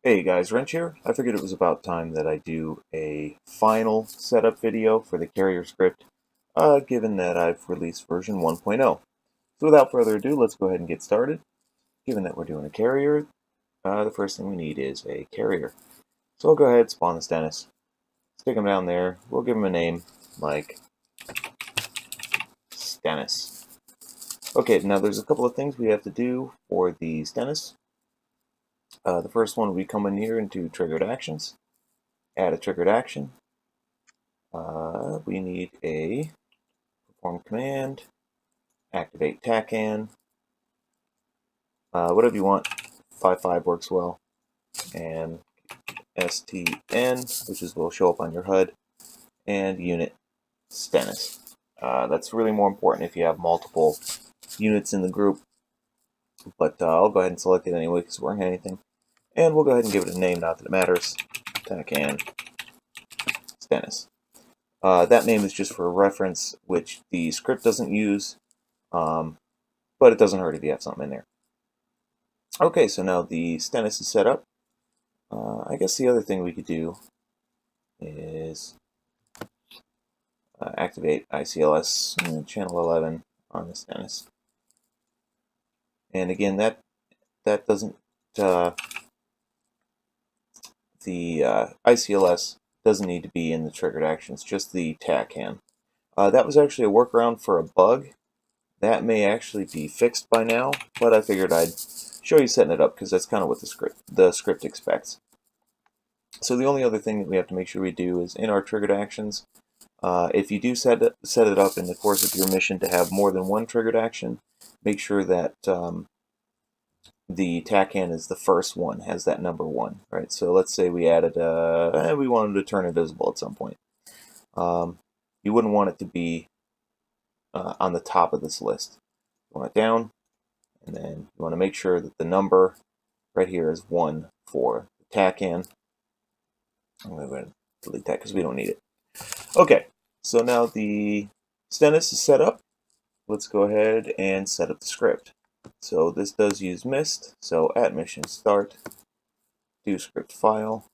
Hey guys, Wrench here. I figured it was about time that I do a final setup video for the carrier script, given that I've released version 1.0. So without further ado, let's go ahead and get started. Given that we're doing a carrier, the first thing we need is a carrier. So I'll go ahead and spawn this Dennis. Stick him down there. We'll give him a name like Stennis. Okay, now there's a couple of things we have to do for the Stennis. The first one, we come in here into triggered actions, add a triggered action. We need a perform command, activate TACAN, whatever you want. 5.5 works well, and STN, which will show up on your HUD, and unit Stennis. That's really more important if you have multiple units in the group, but I'll go ahead and select it anyway because we're not anything. And we'll go ahead and give it a name, not that it matters. TACAN Stennis. That name is just for reference, which the script doesn't use, but it doesn't hurt if you have something in there. Okay, so now the Stennis is set up. I guess the other thing we could do is activate ICLS channel 11 on the Stennis. And again, that doesn't, the ICLS doesn't need to be in the triggered actions, just the TACAN. That was actually a workaround for a bug. That may actually be fixed by now, but I figured I'd show you setting it up because that's kind of what the script expects. So the only other thing that we have to make sure we do is in our triggered actions, if you do set it up in the course of your mission to have more than one triggered action, make sure that the TACAN is the first one, has that number 1, right? So let's say we added, we wanted to turn invisible at some point. You wouldn't want it to be on the top of this list. You want it down, and then you want to make sure that the number right here is 1 for the TACAN. I'm going to delete that because we don't need it. Okay, so now the Stennis is set up. Let's go ahead and set up the script. So this does use Mist, so at mission start, do script file,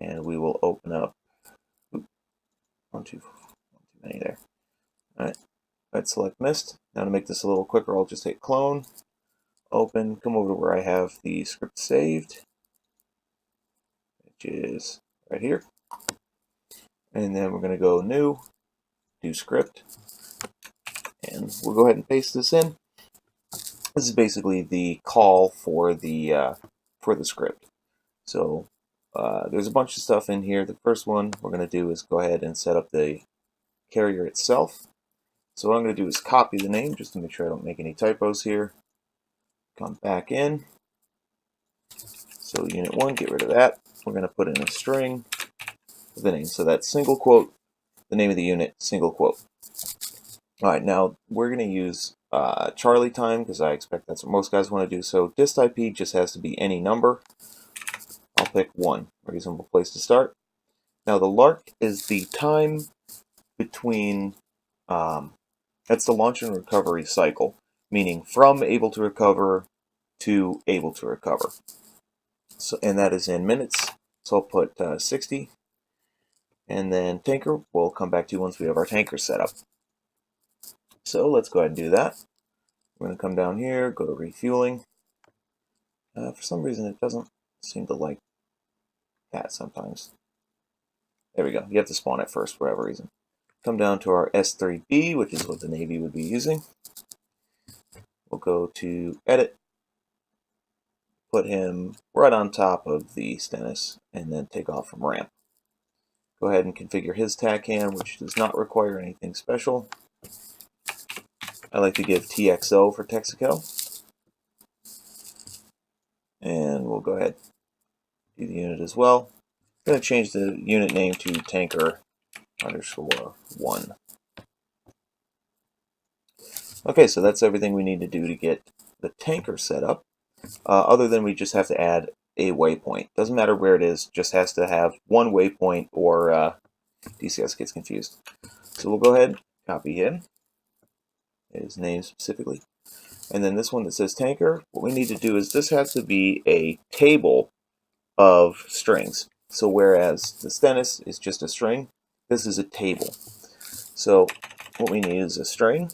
and we will open up, one too many there. Alright, let's select Mist. Now to make this a little quicker, I'll just hit clone, open, come over to where I have the script saved, which is right here. And then we're going to go new, do script, and we'll go ahead and paste this in. This is basically the call for the script. So there's a bunch of stuff in here. The first one we're going to do is go ahead and set up the carrier itself. So what I'm going to do is copy the name just to make sure I don't make any typos here. Come back in. So unit 1, get rid of that. We're going to put in a string of the name. So that's single quote, the name of the unit, single quote. Alright, now we're going to use Charlie time because I expect that's what most guys want to do. So dist IP just has to be any number. I'll pick 1, reasonable place to start. Now the LARC is the time between, that's the launch and recovery cycle, meaning from able to recover to able to recover. So, and that is in minutes. So I'll put 60. And then tanker, we'll come back to once we have our tanker set up. So let's go ahead and do that. We're going to come down here, go to refueling. For some reason it doesn't seem to like that sometimes. There we go. You have to spawn it first for whatever reason. Come down to our S3B, which is what the Navy would be using. We'll go to edit, put him right on top of the Stennis, and then take off from ramp. Go ahead and configure his TACAN, which does not require anything special. I like to give TXO for Texaco. And we'll go ahead and do the unit as well. I'm going to change the unit name to tanker_1. Okay, so that's everything we need to do to get the tanker set up. Other than we just have to add a waypoint. Doesn't matter where it is, just has to have one waypoint or DCS gets confused. So we'll go ahead, copy him, his name specifically. And then this one that says tanker, what we need to do is this has to be a table of strings. So whereas the Stennis is just a string, this is a table. So what we need is a string.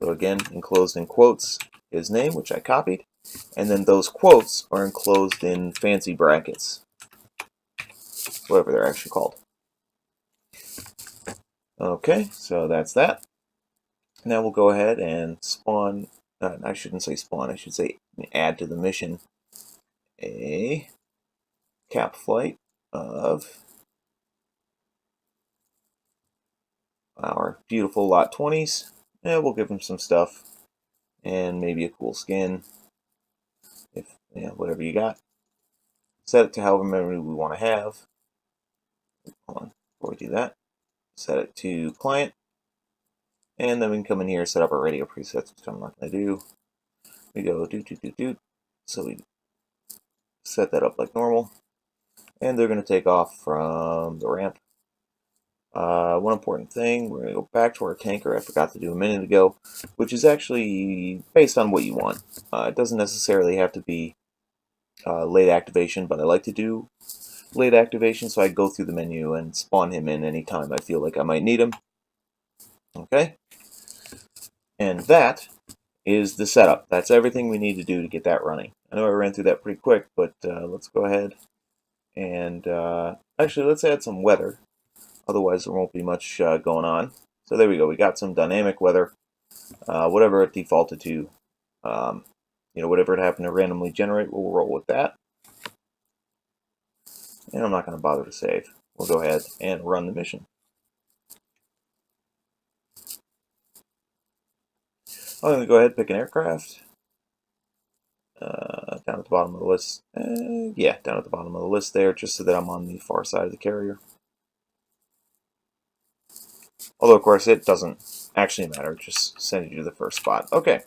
So again, enclosed in quotes, his name, which I copied. And then those quotes are enclosed in fancy brackets, whatever they're actually called. Okay, so that's that. Now we'll go ahead and spawn, I shouldn't say spawn, I should say add to the mission a cap flight of our beautiful Lot 20s. And we'll give them some stuff and maybe a cool skin, if whatever you got. Set it to however many we want to have. Hold on, before we do that, set it to client. And then we can come in here and set up our radio presets, which I'm not going to do. We go do. So we set that up like normal. And they're going to take off from the ramp. One important thing, we're going to go back to our tanker I forgot to do a minute ago, which is actually based on what you want. It doesn't necessarily have to be late activation, but I like to do late activation, so I go through the menu and spawn him in anytime I feel like I might need him. Okay? And that is the setup. That's everything we need to do to get that running. I know I ran through that pretty quick, but let's go ahead and actually let's add some weather. Otherwise there won't be much going on. So there we go. We got some dynamic weather. Whatever it defaulted to, whatever it happened to randomly generate, we'll roll with that. And I'm not going to bother to save. We'll go ahead and run the mission. I'm going to go ahead and pick an aircraft. Down at the bottom of the list. Yeah, down at the bottom of the list there, just so that I'm on the far side of the carrier. Although, of course, it doesn't actually matter. Just send you to the first spot. Okay.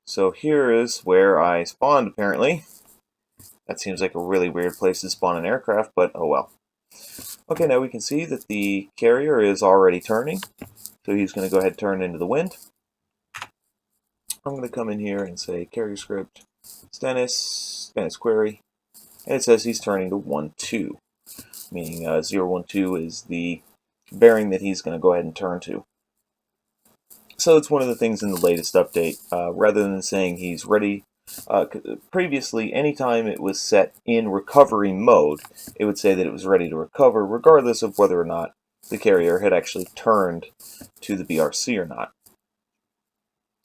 So here is where I spawned, apparently. That seems like a really weird place to spawn an aircraft, but oh well. Okay, now we can see that the carrier is already turning. So he's going to go ahead and turn into the wind. I'm going to come in here and say carrier script, Stennis query, and it says he's turning to 1-2, meaning 012 is the bearing that he's going to go ahead and turn to. So it's one of the things in the latest update. Rather than saying he's ready, previously, anytime it was set in recovery mode, it would say that it was ready to recover, regardless of whether or not the carrier had actually turned to the BRC or not.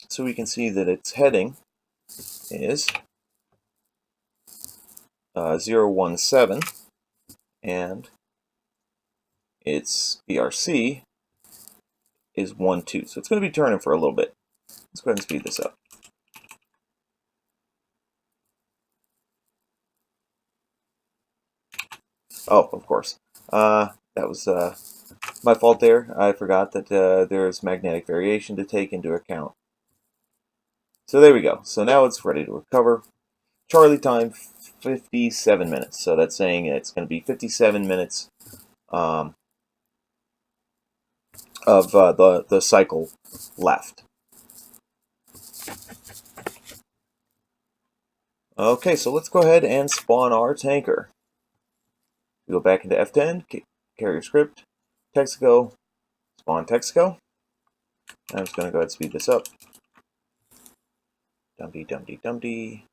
So we can see that its heading is 017, and its BRC is 1-2. So it's going to be turning for a little bit. Let's go ahead and speed this up. Oh, of course. That was my fault there. I forgot that there's magnetic variation to take into account. So there we go. So now it's ready to recover. Charlie time, 57 minutes. So that's saying it's going to be 57 minutes of the cycle left. Okay, so let's go ahead and spawn our tanker. We go back into F10, carrier script, Texaco, spawn Texaco. I'm just going to go ahead and speed this up. Dumpty.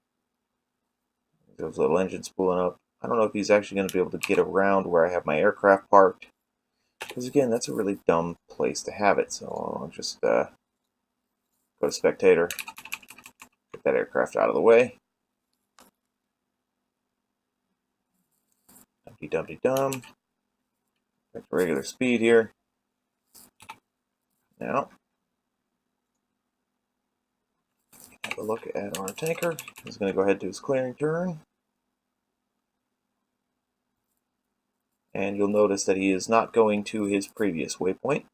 Those little engines pulling up. I don't know if he's actually going to be able to get around where I have my aircraft parked. Because again, that's a really dumb place to have it. So I'll just go to spectator, get that aircraft out of the way. Dumpty. Back to regular speed here. Now, have a look at our tanker. He's going to go ahead and do his clearing turn. And you'll notice that he is not going to his previous waypoint.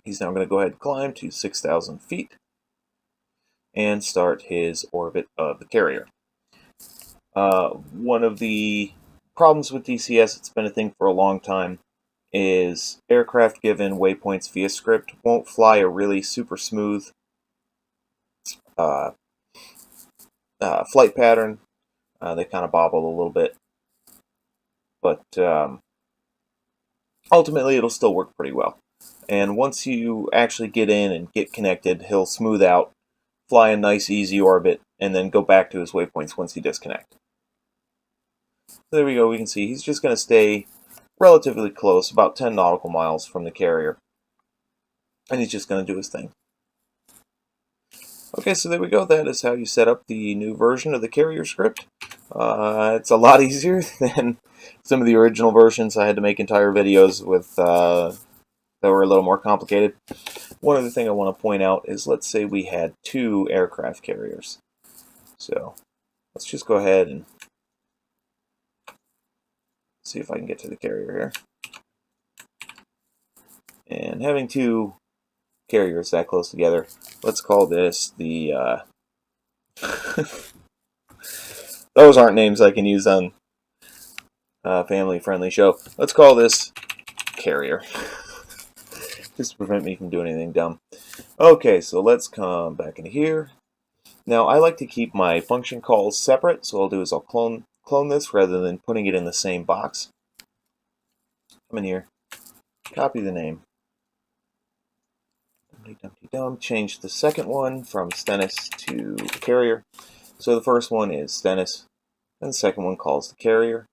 He's now going to go ahead and climb to 6,000 feet and start his orbit of the carrier. One of the problems with DCS, it's been a thing for a long time, is aircraft given waypoints via script won't fly a really super smooth flight pattern. They kind of bobble a little bit, but ultimately it'll still work pretty well. And once you actually get in and get connected, he'll smooth out, fly a nice easy orbit, and then go back to his waypoints once you disconnect. So there we go, we can see he's just going to stay relatively close, about 10 nautical miles from the carrier. And he's just going to do his thing. Okay, so there we go. That is how you set up the new version of the carrier script. It's a lot easier than some of the original versions. I had to make entire videos with that were a little more complicated. One other thing I want to point out is, let's say we had 2 aircraft carriers. So let's just go ahead and see if I can get to the carrier here. And having 2 carriers that close together, let's call this the those aren't names I can use on a family-friendly show. Let's call this carrier, just to prevent me from doing anything dumb. Okay, so let's come back into here. Now I like to keep my function calls separate, so what I'll do is I'll clone this rather than putting it in the same box. Come in here, copy the name, change the second one from Stennis to carrier. So the first one is Stennis, and the second one calls the carrier.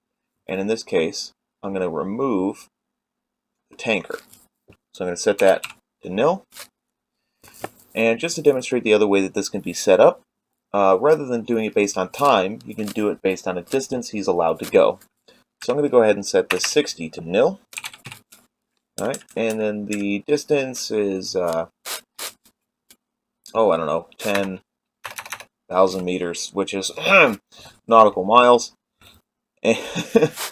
And in this case, I'm going to remove the tanker. So I'm going to set that to nil. And just to demonstrate the other way that this can be set up, rather than doing it based on time, you can do it based on a distance he's allowed to go. So I'm going to go ahead and set this 60 to nil. Alright, and then the distance is, I don't know, 10,000 meters, which is nautical miles. So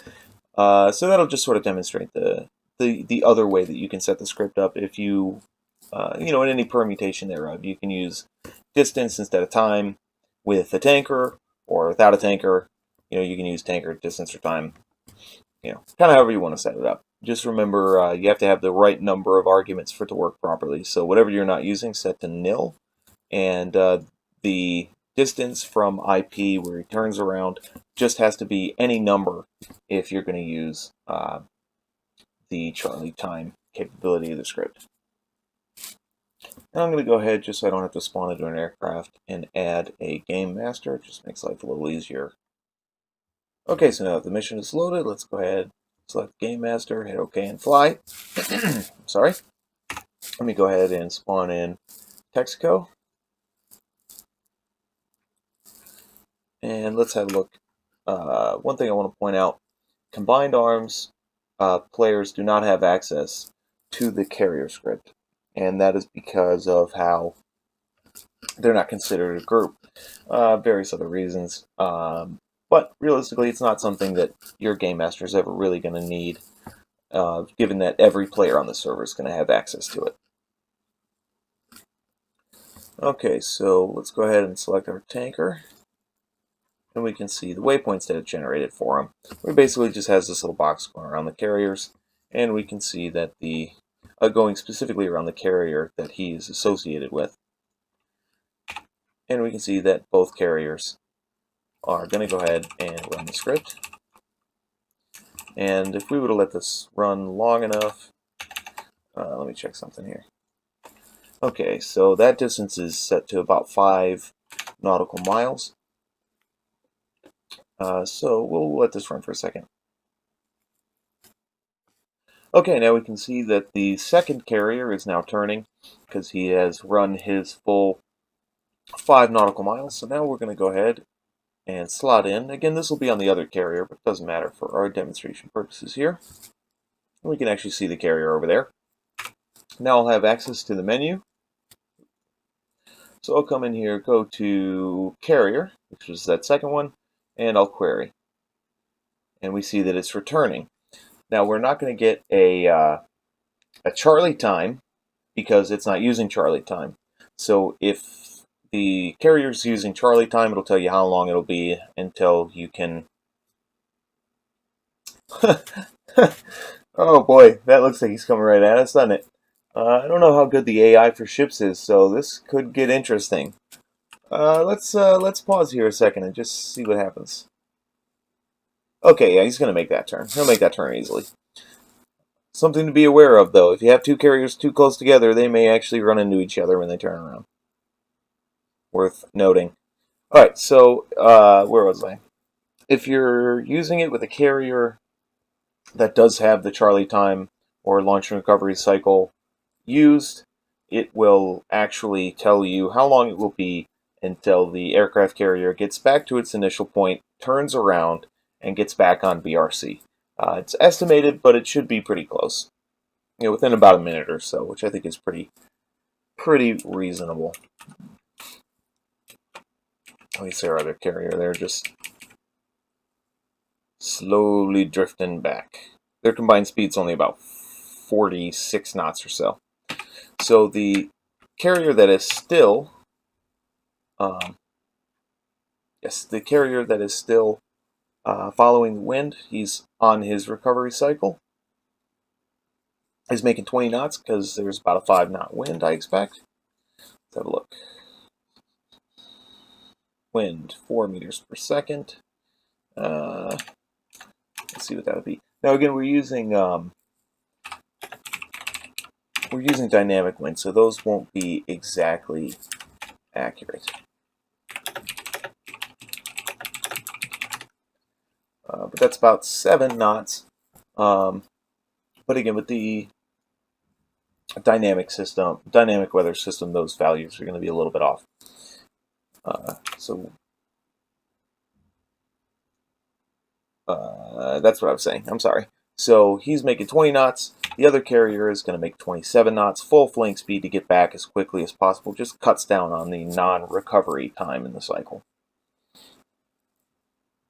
that'll just sort of demonstrate the other way that you can set the script up. If you, in any permutation thereof, you can use distance instead of time with a tanker, or without a tanker. You can use tanker, distance, or time. Kind of however you want to set it up. Just remember, you have to have the right number of arguments for it to work properly. So whatever you're not using, set to nil. And the distance from IP where he turns around just has to be any number if you're going to use the Charlie time capability of the script. Now I'm going to go ahead, just so I don't have to spawn into an aircraft, and add a game master. It just makes life a little easier. Okay, so now that the mission is loaded, let's go ahead, select game master, hit OK and fly. Sorry. Let me go ahead and spawn in Texaco. And let's have a look. One thing I want to point out, Combined Arms players do not have access to the carrier script. And that is because of how they're not considered a group. Various other reasons. But realistically, it's not something that your game master is ever really going to need, given that every player on the server is going to have access to it. Okay, so let's go ahead and select our tanker. And we can see the waypoints that it generated for him. It basically just has this little box going around the carriers, and we can see that the going specifically around the carrier that he is associated with. And we can see that both carriers are going to go ahead and run the script. And if we were to let this run long enough, let me check something here. Okay, so that distance is set to about 5 nautical miles. So we'll let this run for a second. Okay, now we can see that the second carrier is now turning because he has run his full 5 nautical miles. So now we're going to go ahead and slot in. Again, this will be on the other carrier, but it doesn't matter for our demonstration purposes here. And we can actually see the carrier over there. Now I'll have access to the menu. So I'll come in here, go to carrier, which was that second one, and I'll query. And we see that it's returning. Now we're not going to get a Charlie time because it's not using Charlie time. So if the carrier's using Charlie time, it'll tell you how long it'll be until you can... Oh boy, that looks like he's coming right at us, doesn't it? I don't know how good the AI for ships is, so this could get interesting. Let's pause here a second and just see what happens. Okay, yeah, he's going to make that turn. He'll make that turn easily. Something to be aware of, though. If you have two carriers too close together, they may actually run into each other when they turn around. Worth noting. Alright, so, where was I? If you're using it with a carrier that does have the Charlie time or launch and recovery cycle used, it will actually tell you how long it will be until the aircraft carrier gets back to its initial point, turns around, and gets back on BRC. It's estimated, but it should be pretty close. Within about a minute or so, which I think is pretty reasonable. Let me see our other carrier. They're just slowly drifting back. Their combined speed's only about 46 knots or so. So the carrier that is still, the carrier that is still following the wind, he's on his recovery cycle. He's making 20 knots because there's about a 5-knot wind, I expect. Let's have a look. Wind, 4 meters per second. Let's see what that would be. Now again, we're using dynamic wind, so those won't be exactly accurate. But that's about 7 knots. But again, with the dynamic weather system, those values are going to be a little bit off. That's what I was saying. I'm sorry. So he's making 20 knots. The other carrier is going to make 27 knots. Full flank speed to get back as quickly as possible. Just cuts down on the non-recovery time in the cycle.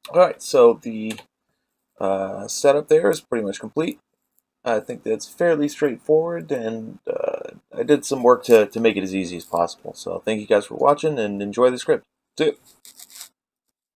Alright, so the setup there is pretty much complete. I think that's fairly straightforward, and I did some work to make it as easy as possible. So thank you guys for watching, and enjoy the script. See you.